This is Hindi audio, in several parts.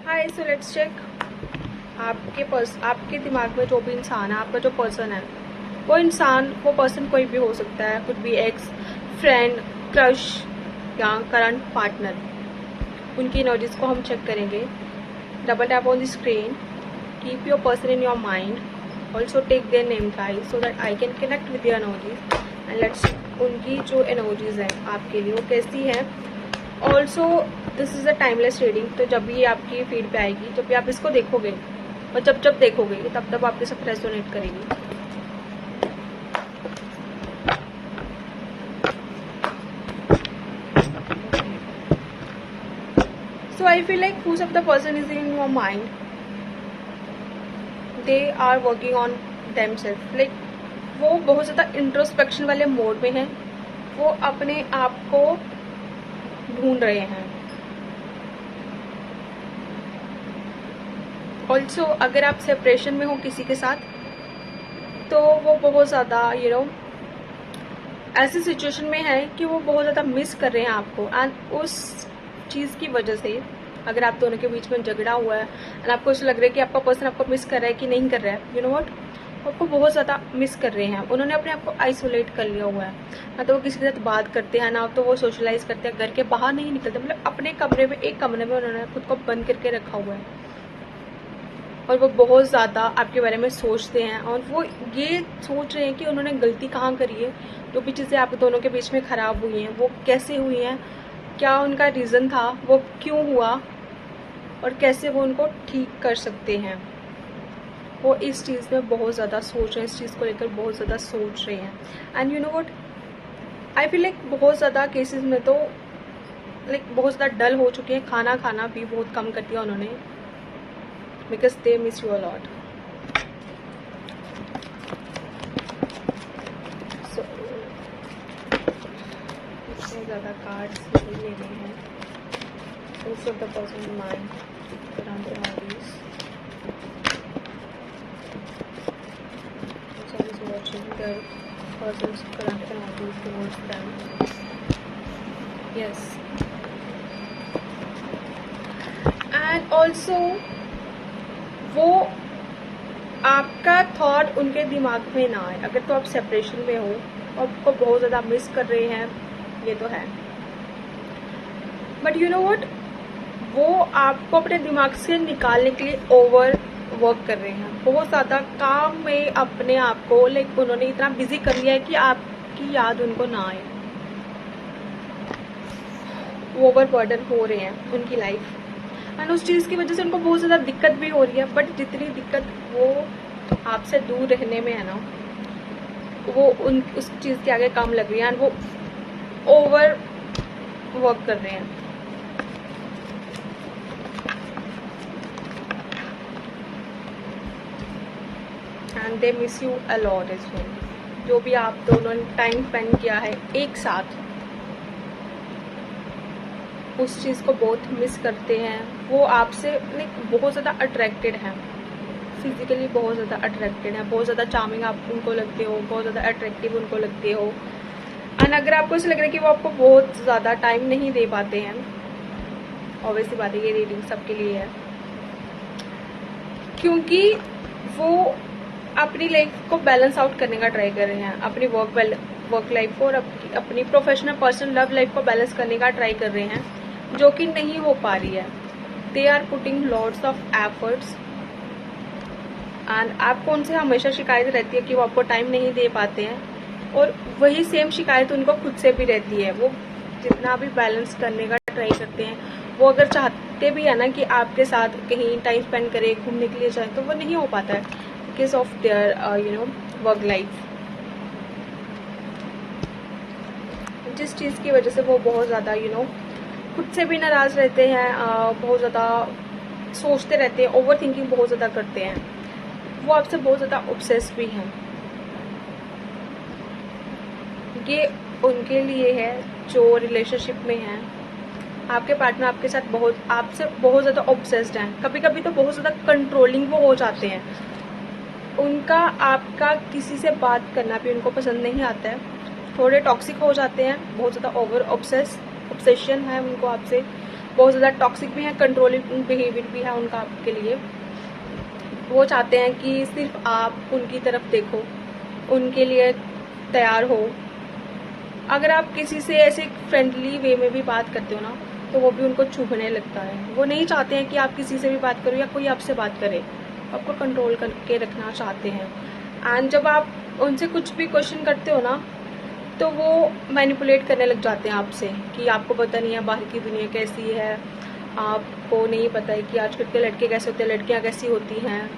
हाय, सो लेट्स चेक आपके दिमाग में जो भी इंसान है, आपका जो पर्सन है, वो पर्सन कोई भी हो सकता है। Could be ex, friend, crush या करंट पार्टनर। उनकी एनर्जीज को हम चेक करेंगे। Double tap on the screen, keep your person in your mind, also take their name guys so that I can connect with their energies and let's उनकी जो एनर्जीज है आपके लिए वो कैसी है। Also this is a timeless reading, तो जब भी आपकी फीड पे आएगी, जब भी आप इसको देखोगे और जब देखोगे तब आपके साथ रेजोनेट करेगी। So I feel like who's of the person is in your mind, they are working on themselves. like वो बहुत ज़्यादा इंट्रोस्पेक्शन वाले मोड में हैं, वो अपने आप को ढूंढ रहे हैं। ऑल्सो अगर आप सेपरेशन में हो किसी के साथ, तो वो बहुत ज़्यादा ऐसी सिचुएशन में है कि वो बहुत ज़्यादा मिस कर रहे हैं आपको। एंड उस चीज़ की वजह से अगर आप दोनों के बीच में झगड़ा हुआ है एंड आपको ऐसा लग रहा है कि आपका पर्सन आपको मिस कर रहा है कि नहीं कर रहा है, यू नो व्हाट, आपको बहुत ज़्यादा मिस कर रहे हैं। उन्होंने अपने आप को आइसोलेट कर लिया हुआ है, ना तो वो किसी के साथ बात करते हैं, ना तो वो सोशलाइज करते हैं, घर के बाहर नहीं निकलते। मतलब अपने कमरे में, एक कमरे में उन्होंने खुद को बंद करके रखा हुआ है और वो बहुत ज़्यादा आपके बारे में सोचते हैं। और वो ये सोच रहे हैं कि उन्होंने गलती कहाँ करी है, जो भी चीज़ें आप दोनों के बीच में ख़राब हुई हैं वो कैसे हुई हैं, क्या उनका रीज़न था, वो क्यों हुआ और कैसे वो उनको ठीक कर सकते हैं। वो इस चीज़ में बहुत ज़्यादा सोच रहे हैं, इस चीज़ को लेकर बहुत ज़्यादा सोच रहे हैं। And you know what, I feel like बहुत ज़्यादा केसेस में तो बहुत ज़्यादा डल हो चुके हैं। खाना भी बहुत कम कर दिया उन्होंने, because they miss you a lot. So इतने ज़्यादा कार्ड्स नहीं ले रहे हैं। Most of the person in mind around their hobbies. Someone is watching their person's current hobbies towards them. Yes. And also वो आपका थॉट उनके दिमाग में ना आए। अगर तो आप सेपरेशन में हो और आपको बहुत ज़्यादा मिस कर रहे हैं, ये तो है, बट यू नो व्हाट, वो आपको अपने दिमाग से निकालने के लिए ओवर वर्क कर रहे हैं। बहुत ज़्यादा काम में अपने आप को उन्होंने इतना बिजी कर लिया है कि आपकी याद उनको ना आए। ओवर बर्डन हो रहे हैं उनकी लाइफ एंड उस चीज़ की वजह से उनको बहुत ज़्यादा दिक्कत भी हो रही है। बट जितनी दिक्कत वो आपसे दूर रहने में है ना, वो उस चीज़ के आगे कम लग रही है एंड वो ओवर वर्क कर रहे हैं। And they miss you a lot as well. जो भी आप दोनों ने टाइम स्पेंड किया है एक साथ, उस चीज़ को बहुत मिस करते हैं। वो आपसे बहुत ज़्यादा अट्रैक्टेड हैं, फिजिकली बहुत ज़्यादा अट्रैक्टेड हैं, बहुत ज़्यादा चार्मिंग आप उनको लगते हो, बहुत ज़्यादा अट्रैक्टिव उनको लगते हो। एंड अगर आपको ऐसा लग रहा है कि वो आपको बहुत ज़्यादा टाइम नहीं दे पाते हैं, ऑब्वियसली बात है, ये रीडिंग सबके लिए है, क्योंकि वो अपनी लाइफ को बैलेंस आउट करने का ट्राई कर रहे हैं। अपनी वर्क लाइफ को और अपनी प्रोफेशनल पर्सनल लव लाइफ को बैलेंस करने का ट्राई कर रहे हैं, जो कि नहीं हो पा रही है। They are putting lots of efforts and आपको उनसे हमेशा शिकायत रहती है कि वो आपको टाइम नहीं दे पाते हैं, और वही सेम शिकायत उनको खुद से भी रहती है। वो जितना भी बैलेंस करने का ट्राई करते हैं, वो अगर चाहते भी है ना कि आपके साथ कहीं टाइम स्पेंड करें, घूमने के लिए जाए, तो वो नहीं हो पाता है because of their work life. जिस चीज़ की वजह से वो बहुत ज़्यादा खुद से भी नाराज़ रहते हैं, बहुत ज़्यादा सोचते रहते हैं, ओवर थिंकिंग बहुत ज़्यादा करते हैं। वो आपसे बहुत ज़्यादा ऑब्सेस्ड भी हैं। ये उनके लिए है जो रिलेशनशिप में हैं। आपके पार्टनर आपके साथ आपसे बहुत ज़्यादा ऑब्सेस्ड हैं। कभी कभी तो बहुत ज़्यादा कंट्रोलिंग वो हो जाते हैं। उनका आपका किसी से बात करना भी उनको पसंद नहीं आता है, थोड़े टॉक्सिक हो जाते हैं, बहुत ज़्यादा ओवर ऑब्सेशन है उनको आपसे, बहुत ज़्यादा टॉक्सिक भी है, कंट्रोलिंग बिहेवियर भी है उनका आपके लिए। वो चाहते हैं कि सिर्फ आप उनकी तरफ देखो, उनके लिए तैयार हो। अगर आप किसी से ऐसे फ्रेंडली वे में भी बात करते हो ना, तो वो भी उनको चुभने लगता है। वो नहीं चाहते हैं कि आप किसी से भी बात करो या कोई आपसे बात करे, आपको कंट्रोल करके रखना चाहते हैं। एंड जब आप उनसे कुछ भी क्वेश्चन करते हो ना, तो वो मैनिपुलेट करने लग जाते हैं आपसे कि आपको पता नहीं है बाहर की दुनिया कैसी है, आपको नहीं पता है कि आजकल के लड़के कैसे होते हैं, लड़कियां कैसी होती हैं।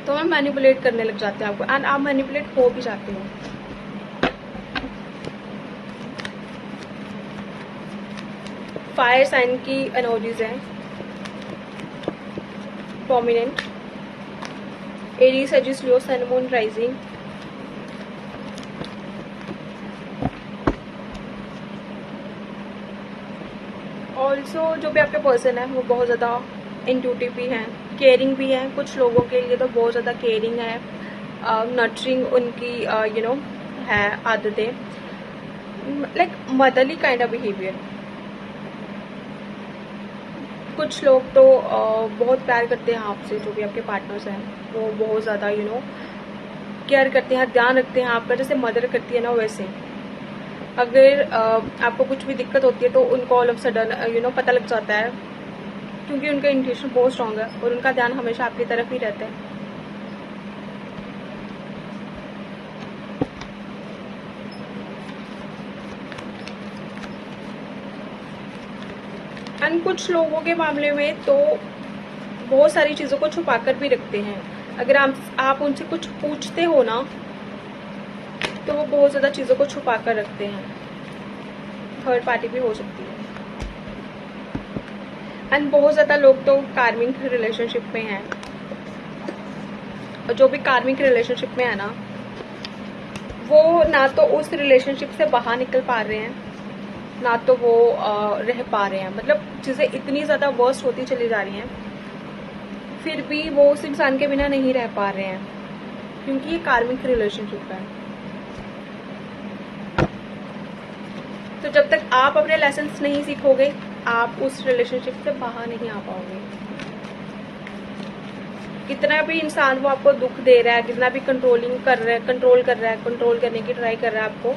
तो वो मैनिपुलेट करने लग जाते हैं आपको, एंड आप मैनिपुलेट हो भी जाते हो। फायर साइन की एनर्जीज हैं प्रोमिनेंट, एरीज, सेजिस, लियो, सन, मून, राइजिंग। ऑल्सो जो भी आपके पर्सन है वो बहुत ज़्यादा इंट्यूटिव भी हैं, केयरिंग भी हैं। कुछ लोगों के लिए तो बहुत ज़्यादा केयरिंग है, नर्चरिंग उनकी है आदतें, like motherly kind of behaviour. कुछ लोग तो बहुत प्यार करते हैं आपसे, जो भी आपके पार्टनर्स हैं वो बहुत ज़्यादा केयर करते हैं, ध्यान रखते हैं आपका, जैसे मदर करती है ना वैसे। अगर आपको कुछ भी दिक्कत होती है तो उनको ऑल ऑफ सडन पता लग जाता है, क्योंकि उनका इंट्यूशन बहुत स्ट्रांग है और उनका ध्यान हमेशा आपकी तरफ ही रहता है। एंड कुछ लोगों के मामले में तो बहुत सारी चीज़ों को छुपा कर भी रखते हैं। अगर आप उनसे कुछ पूछते हो ना, तो वो बहुत ज़्यादा चीज़ों को छुपा कर रखते हैं। थर्ड पार्टी भी हो सकती है। एंड बहुत ज़्यादा लोग तो कार्मिक रिलेशनशिप में हैं, और जो भी कार्मिक रिलेशनशिप में है ना, वो ना तो उस रिलेशनशिप से बाहर निकल पा रहे हैं, ना तो वो रह पा रहे हैं। मतलब चीज़ें इतनी ज़्यादा वर्स्ट होती चली जा रही हैं, फिर भी वो उस इंसान के बिना नहीं रह पा रहे हैं, क्योंकि ये कार्मिक रिलेशनशिप है। तो जब तक आप अपने लेसन्स नहीं सीखोगे, आप उस रिलेशनशिप से बाहर नहीं आ पाओगे। कितना भी इंसान वो आपको दुख दे रहा है, कितना भी कंट्रोल कर रहा है, कंट्रोल करने की ट्राई कर रहा है आपको,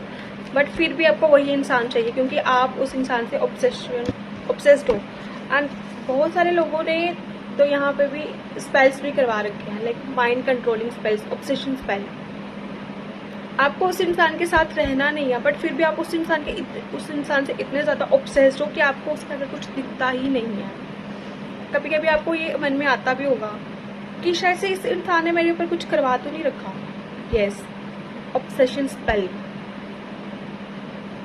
बट फिर भी आपको वही इंसान चाहिए, क्योंकि आप उस इंसान से ऑब्सेस्ड हो। एंड बहुत सारे लोगों ने तो यहाँ पे भी स्पेल्स भी करवा रखे हैं, like mind controlling spells, obsession spell. आपको उस इंसान के साथ रहना नहीं है, बट फिर भी आप उस इंसान से इतने ज़्यादा ऑब्सेस्ड हो कि आपको उसके अंदर कुछ दिखता ही नहीं है। कभी कभी आपको ये मन में आता भी होगा कि शायद से इस इंसान ने मेरे ऊपर कुछ करवा तो नहीं रखा। Yes, obsession spell,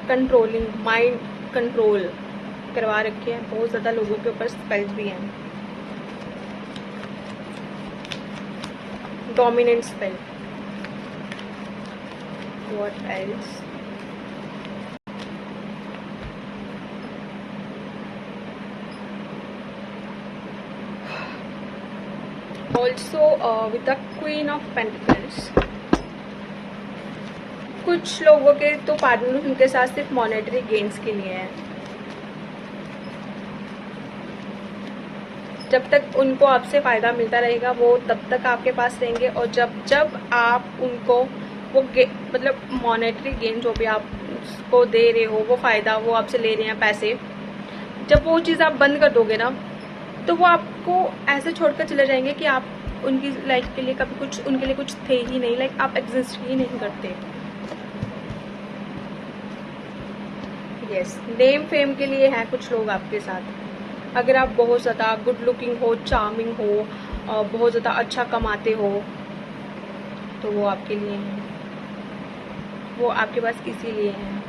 controlling, mind control करवा रखे हैं। बहुत ज़्यादा लोगों के ऊपर स्पेल्स भी हैं। Dominant spell, what else? Also with the Queen of Pentacles, कुछ लोगों के तो पार्टनर उनके साथ सिर्फ मॉनेटरी गेन्स के लिए है। जब तक उनको आपसे फ़ायदा मिलता रहेगा वो तब तक आपके पास रहेंगे, और जब आप उनको वो मतलब मॉनेटरी गेन जो भी आप उसको दे रहे हो, वो फ़ायदा वो आपसे ले रहे हैं पैसे, जब वो चीज़ आप बंद कर दोगे ना, तो वो आपको ऐसे छोड़कर चले जाएंगे कि आप उनकी लाइफ के लिए कभी कुछ उनके लिए कुछ थे ही नहीं, लाइक आप एग्जिस्ट ही नहीं करते। यस, नेम फेम के लिए हैं कुछ लोग आपके साथ। अगर आप बहुत ज़्यादा गुड लुकिंग हो, चार्मिंग हो, बहुत ज़्यादा अच्छा कमाते हो, तो वो आपके लिए हैं। वो आपके पास इसीलिए हैं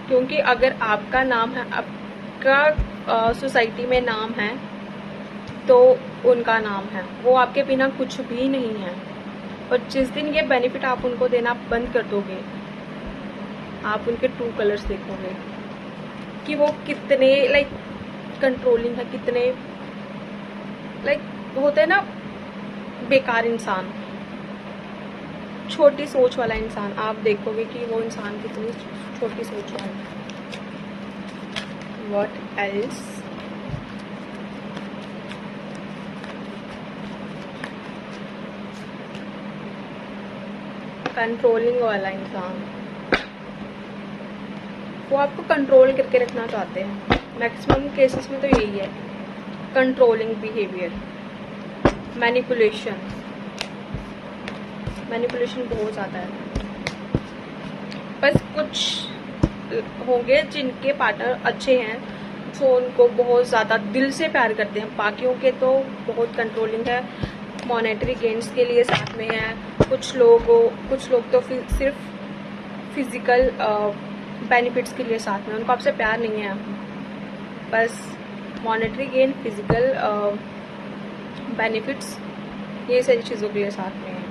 क्योंकि अगर आपका नाम है, आपका सोसाइटी में नाम है, तो उनका नाम है। वो आपके बिना कुछ भी नहीं है। और जिस दिन ये बेनिफिट आप उनको देना बंद कर दोगे, आप उनके ट्रू कलर्स देखोगे कि वो कितने लाइक कंट्रोलिंग है, कितने लाइक होते हैं ना बेकार इंसान, छोटी सोच वाला इंसान। आप देखोगे कि वो इंसान कितनी छोटी सोच वाला है। What else? कंट्रोलिंग वाला इंसान, वो आपको कंट्रोल करके रखना चाहते हैं। मैक्सिमम केसेस में तो यही है, कंट्रोलिंग बिहेवियर, मैनिपुलेशन बहुत ज़्यादा है। बस कुछ होंगे जिनके पार्टनर अच्छे हैं, जो उनको बहुत ज़्यादा दिल से प्यार करते हैं, बाकियों के तो बहुत कंट्रोलिंग है, मॉनेटरी गेन्स के लिए साथ में है। कुछ लोग तो सिर्फ फिजिकल बेनिफिट्स के लिए साथ में, उनको आपसे प्यार नहीं है, बस मॉनेटरी गेन, फिजिकल बेनिफिट्स, ये सारी चीज़ों के लिए साथ में है।